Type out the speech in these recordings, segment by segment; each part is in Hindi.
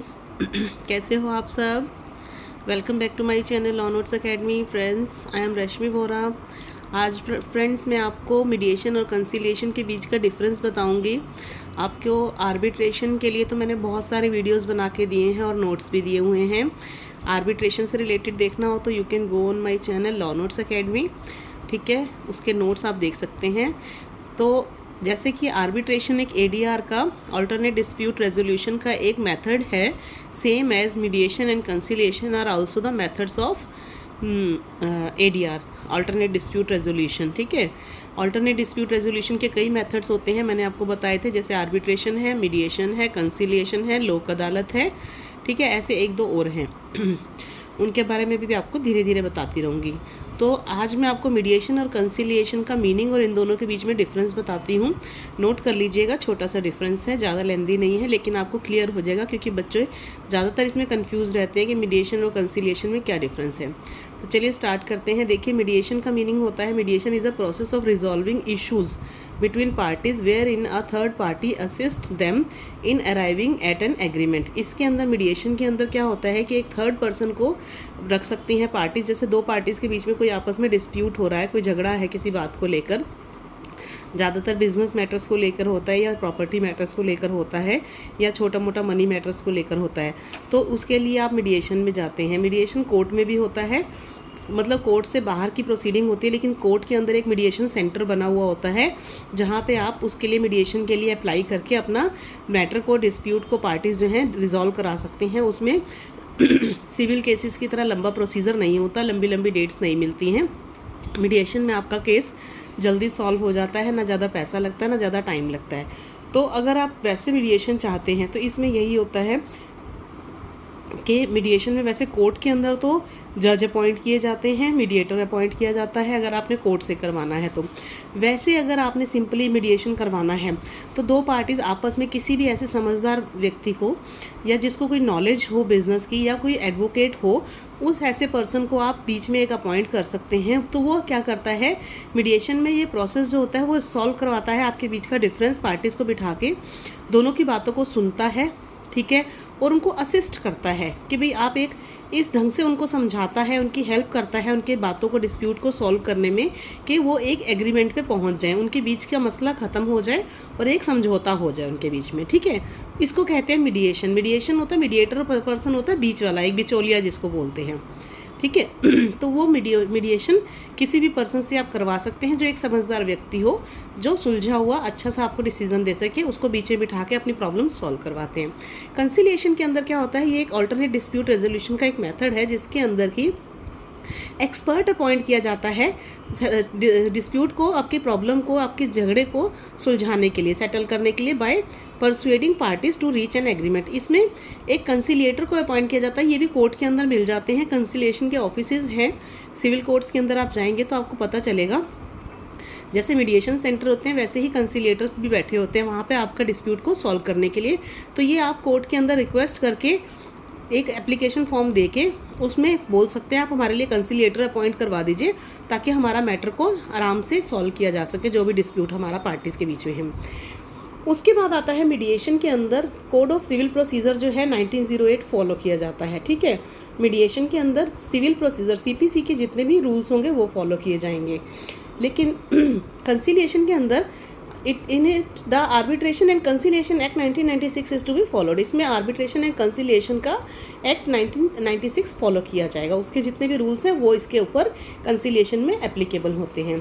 फ्रेंड्स कैसे हो आप सब। Welcome back to my channel law notes academy. Friends I am Rashmi Vora. आज फ्रेंड्स मैं आपको मीडिएशन और कंसिलिएशन के बीच का डिफरेंस बताऊंगी। आपको आर्बिट्रेशन के लिए तो मैंने बहुत सारे वीडियोस बना के दिए हैं और नोट्स भी दिए हुए हैं। आर्बिट्रेशन से रिलेटेड देखना हो तो you can go on my channel law notes academy, ठीक है, उसके नोट्स आप देख सकते हैं। तो जैसे कि आर्बिट्रेशन एक एडीआर का अल्टरनेट डिस्प्यूट रेजोल्यूशन का एक मेथड है, same as mediation and conciliation are also the methods of ADR, alternate dispute resolution. ठीक है, अल्टरनेट डिस्प्यूट रेजोल्यूशन के कई मेथड्स होते हैं, मैंने आपको बताए थे, जैसे आर्बिट्रेशन है, मीडिएशन है, कंसिलिएशन है, लोक अदालत है। ठीक है, ऐसे एक दो और हैं उनके बारे में भी आपको धीरे धीरे बताती रहूँगी। तो आज मैं आपको मीडिएशन और कंसिलिएशन का मीनिंग और इन दोनों के बीच में डिफरेंस बताती हूँ। नोट कर लीजिएगा, छोटा सा डिफरेंस है, ज़्यादा लेंदी नहीं है, लेकिन आपको क्लियर हो जाएगा क्योंकि बच्चे ज़्यादातर इसमें कंफ्यूज रहते हैं कि मीडिएशन और कंसिलिएशन में क्या डिफरेंस है। तो चलिए स्टार्ट करते हैं। देखिए, मीडिएशन का मीनिंग होता है, mediation is a process of resolving issues between parties where in a third party assist them in arriving at an agreement. इसके अंदर मीडिएशन के अंदर क्या होता है कि एक थर्ड पर्सन को रख सकती हैं पार्टीज। जैसे दो पार्टीज़ के बीच में कोई आपस में डिस्प्यूट हो रहा है, कोई झगड़ा है किसी बात को लेकर, ज़्यादातर बिजनेस मैटर्स को लेकर होता है या प्रॉपर्टी मैटर्स को लेकर होता है या छोटा मोटा मनी मैटर्स को लेकर होता है, तो उसके लिए आप मीडिएशन में जाते हैं। मीडिएशन कोर्ट में भी होता है, मतलब कोर्ट से बाहर की प्रोसीडिंग होती है, लेकिन कोर्ट के अंदर एक मीडिएशन सेंटर बना हुआ होता है जहाँ पे आप उसके लिए मीडिएशन के लिए अप्लाई करके अपना मैटर को, डिस्प्यूट को पार्टीज जो हैं रिजॉल्व करा सकते हैं। उसमें सिविल केसेस की तरह लंबा प्रोसीजर नहीं होता, लंबी लंबी डेट्स नहीं मिलती हैं। मीडिएशन में आपका केस जल्दी सॉल्व हो जाता है, ना ज़्यादा पैसा लगता है, ना ज़्यादा टाइम लगता है। तो अगर आप वैसे मीडिएशन चाहते हैं तो इसमें यही होता है कि मीडिएशन में वैसे कोर्ट के अंदर तो जज अपॉइंट किए जाते हैं, मीडिएटर अपॉइंट किया जाता है अगर आपने कोर्ट से करवाना है तो। वैसे अगर आपने सिंपली मीडिएशन करवाना है तो दो पार्टीज़ आपस में किसी भी ऐसे समझदार व्यक्ति को या जिसको कोई नॉलेज हो बिजनेस की या कोई एडवोकेट हो, उस ऐसे पर्सन को आप बीच में एक अपॉइंट कर सकते हैं। तो वो क्या करता है, मीडिएशन में ये प्रोसेस जो होता है वो सॉल्व करवाता है आपके बीच का डिफरेंस, पार्टीज़ को बिठा के दोनों की बातों को सुनता है, ठीक है, और उनको असिस्ट करता है कि भाई आप एक इस ढंग से उनको समझाता है, उनकी हेल्प करता है उनके बातों को, डिस्प्यूट को सॉल्व करने में, कि वो एक एग्रीमेंट पे पहुंच जाएं, उनके बीच का मसला ख़त्म हो जाए और एक समझौता हो जाए उनके बीच में। ठीक है, इसको कहते हैं मीडिएशन। मीडिएशन होता है, मीडिएटर पर्सन होता है बीच वाला, एक बिचौलिया जिसको बोलते हैं। ठीक है, तो वो मीडिएशन किसी भी पर्सन से आप करवा सकते हैं जो एक समझदार व्यक्ति हो, जो सुलझा हुआ अच्छा सा आपको डिसीजन दे सके, उसको बीच में बिठा के अपनी प्रॉब्लम सॉल्व करवाते हैं। कंसिलिएशन के अंदर क्या होता है, ये एक अल्टरनेट डिस्प्यूट रेजोल्यूशन का एक मेथड है जिसके अंदर की एक्सपर्ट अपॉइंट किया जाता है डिस्प्यूट को, आपकी प्रॉब्लम को, आपके झगड़े को सुलझाने के लिए, सेटल करने के लिए, by persuading parties to reach an agreement. इसमें एक कंसिलिएटर को अपॉइंट किया जाता है, ये भी कोर्ट के अंदर मिल जाते हैं। कंसिलिएशन के ऑफिसेज हैं सिविल कोर्ट्स के अंदर, आप जाएंगे तो आपको पता चलेगा। जैसे मीडिएशन सेंटर होते हैं वैसे ही कंसिलिएटर्स भी बैठे होते हैं वहाँ पे आपका डिस्प्यूट को सॉल्व करने के लिए। तो ये आप कोर्ट के अंदर रिक्वेस्ट करके एक एप्लीकेशन फॉर्म दे के उसमें बोल सकते हैं आप हमारे लिए कंसिलिएटर अपॉइंट करवा दीजिए ताकि हमारा मैटर को आराम से सॉल्व किया जा सके, जो भी डिस्प्यूट हमारा पार्टीज़ के बीच में है। उसके बाद आता है मीडिएशन के अंदर कोड ऑफ सिविल प्रोसीजर जो है 1908 फॉलो किया जाता है। ठीक है, मीडिएशन के अंदर सिविल प्रोसीजर सीपीसी के जितने भी रूल्स होंगे वो फॉलो किए जाएंगे, लेकिन कंसिलिएशन के अंदर the arbitration and conciliation act 1996 is to be followed. इसमें आर्बिट्रेशन एंड कंसिलिएशन का एक्ट 1996 फॉलो किया जाएगा, उसके जितने भी रूल्स हैं वो इसके ऊपर कंसिलिएशन में एप्लीकेबल होते हैं।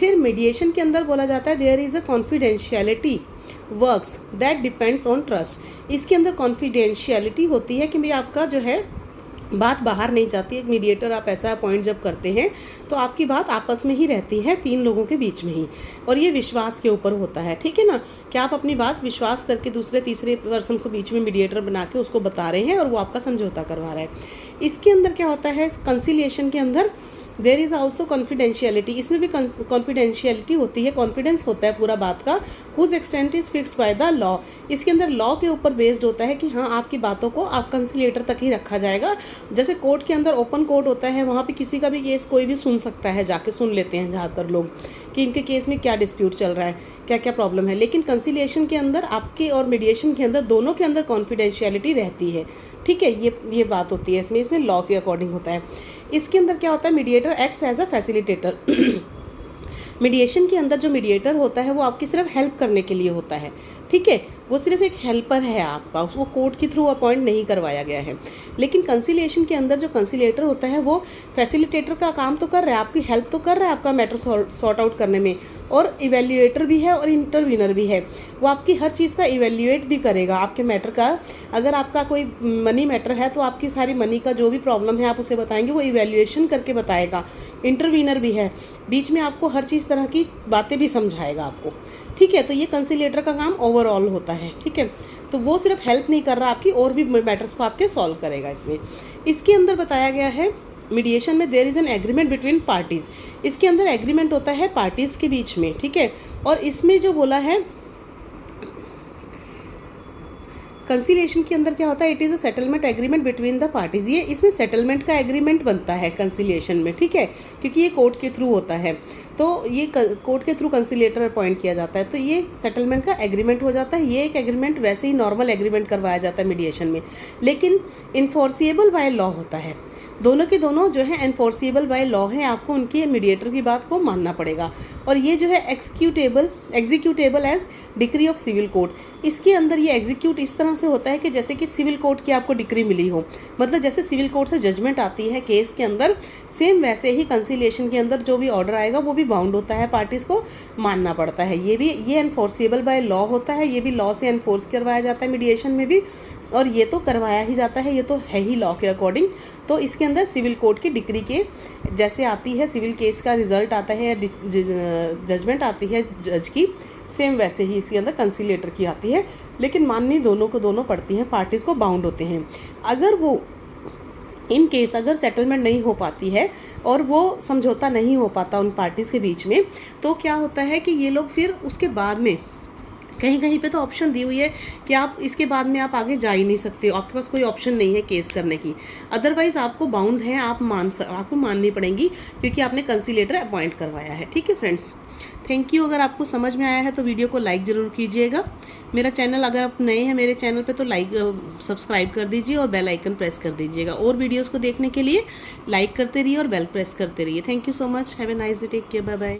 फिर मीडिएशन के अंदर बोला जाता है there is a confidentiality works that depends on trust. इसके अंदर कॉन्फिडेंशियलिटी होती है कि भाई आपका जो है बात बाहर नहीं जाती। एक मीडिएटर आप ऐसा अपॉइंट जब करते हैं तो आपकी बात आपस में ही रहती है, तीन लोगों के बीच में ही, और ये विश्वास के ऊपर होता है। ठीक है ना, कि आप अपनी बात विश्वास करके दूसरे तीसरे पर्सन को बीच में मीडिएटर बना के उसको बता रहे हैं और वो आपका समझौता करवा रहा है। इसके अंदर क्या होता है, कंसिलिएशन के अंदर देयर इज़ आल्सो कॉन्फिडेंशियलिटी, इसमें भी कॉन्फिडेंशियलिटी होती है, कॉन्फिडेंस होता है पूरा बात का। Whose extent is fixed by the law, इसके अंदर लॉ के ऊपर बेस्ड होता है कि हाँ आपकी बातों को आप कंसिलिएटर तक ही रखा जाएगा। जैसे कोर्ट के अंदर ओपन कोर्ट होता है, वहाँ पे किसी का भी केस कोई भी सुन सकता है, जाके सुन लेते हैं ज़्यादातर लोग कि इनके केस में क्या डिस्प्यूट चल रहा है, क्या क्या प्रॉब्लम है। लेकिन कंसिलिएशन के अंदर आपके और मीडिएशन के अंदर दोनों के अंदर कॉन्फिडेंशियलिटी रहती है, ठीक है। ये बात होती है इसमें लॉ के अकॉर्डिंग होता है। इसके अंदर क्या होता है, mediator acts as a facilitator. Mediation के अंदर जो मीडिएटर होता है वो आपकी सिर्फ हेल्प करने के लिए होता है, ठीक है, वो सिर्फ एक हेल्पर है आपका, उसको कोर्ट के थ्रू अपॉइंट नहीं करवाया गया है। लेकिन कंसिलिएशन के अंदर जो कंसिलिएटर होता है वो फैसिलिटेटर का काम तो कर रहा है, आपकी हेल्प तो कर रहा है आपका मैटर सॉर्ट आउट करने में, और इवेल्युएटर भी है और इंटरवीनर भी है। वो आपकी हर चीज़ का इवेल्युएट भी करेगा आपके मैटर का। अगर आपका कोई मनी मैटर है तो आपकी सारी मनी का जो भी प्रॉब्लम है आप उसे बताएंगे, वो इवेल्युएशन करके बताएगा। इंटरवीनर भी है, बीच में आपको हर चीज़ तरह की बातें भी समझाएगा आपको, ठीक है। तो ये कंसिलिएटर का काम ओवरऑल होता है, ठीक है। तो वो सिर्फ हेल्प नहीं कर रहा आपकी, और भी मैटर्स को आपके सॉल्व करेगा। इसके अंदर बताया गया है मीडिएशन में there is an agreement between parties, इसके अंदर एग्रीमेंट होता है पार्टीज़ के बीच में, ठीक है। और इसमें जो बोला है कंसिलिएशन के अंदर क्या होता है, it is a settlement agreement between the parties. ये इसमें सेटलमेंट का एग्रीमेंट बनता है कंसिलिएशन में, ठीक है, क्योंकि ये कोर्ट के थ्रू होता है। तो ये कोर्ट के थ्रू कंसिलिएटर अपॉइंट किया जाता है, तो ये सेटलमेंट का एग्रीमेंट हो जाता है। ये एक एग्रीमेंट वैसे ही नॉर्मल एग्रीमेंट करवाया जाता है मीडिएशन में, लेकिन इन्फोर्सिएबल बाय लॉ होता है। दोनों के दोनों जो है एनफोर्सिएबल बाय लॉ है, आपको उनके मीडिएटर की बात को मानना पड़ेगा। और ये जो है executable as decree of civil court, इसके अंदर ये एग्जीक्यूट इस तरह से होता है कि जैसे कि सिविल कोर्ट की आपको डिक्री मिली हो, मतलब जैसे सिविल कोर्ट से जजमेंट आती है केस के अंदर, सेम वैसे ही कंसिलिएशन के अंदर जो भी ऑर्डर आएगा वो भी बाउंड होता है, पार्टीज को मानना पड़ता है। ये एनफोर्सिएबल बाय लॉ होता है, ये भी लॉ से एनफोर्स करवाया जाता है मीडिएशन में भी, और ये तो करवाया ही जाता है, ये तो है ही लॉ के अकॉर्डिंग। तो इसके अंदर सिविल कोर्ट की डिक्री के जैसे आती है, सिविल केस का रिजल्ट आता है, जजमेंट आती है जज की, सेम वैसे ही इसके अंदर कंसिलिएटर की आती है, लेकिन माननी दोनों को दोनों पड़ती हैं, पार्टीज़ को बाउंड होते हैं। अगर वो इन केस अगर सेटलमेंट नहीं हो पाती है और वो समझौता नहीं हो पाता उन पार्टीज़ के बीच में, तो क्या होता है कि ये लोग फिर उसके बाद में कहीं कहीं पे तो ऑप्शन दी हुई है कि आप इसके बाद में आप आगे जा ही नहीं सकते हो, आपके पास कोई ऑप्शन नहीं है केस करने की, अदरवाइज आपको बाउंड है, आपको माननी पड़ेंगी क्योंकि आपने कंसिलिएटर अपॉइंट करवाया है, ठीक है फ्रेंड्स। Thank you. अगर आपको समझ में आया है तो वीडियो को लाइक ज़रूर कीजिएगा। मेरा चैनल, अगर आप नए हैं मेरे चैनल पे, तो सब्सक्राइब कर दीजिए और बेल आइकन प्रेस कर दीजिएगा। और वीडियोस को देखने के लिए लाइक करते रहिए और बेल प्रेस करते रहिए। Thank you so much. Have a nice day. Take care. Bye bye.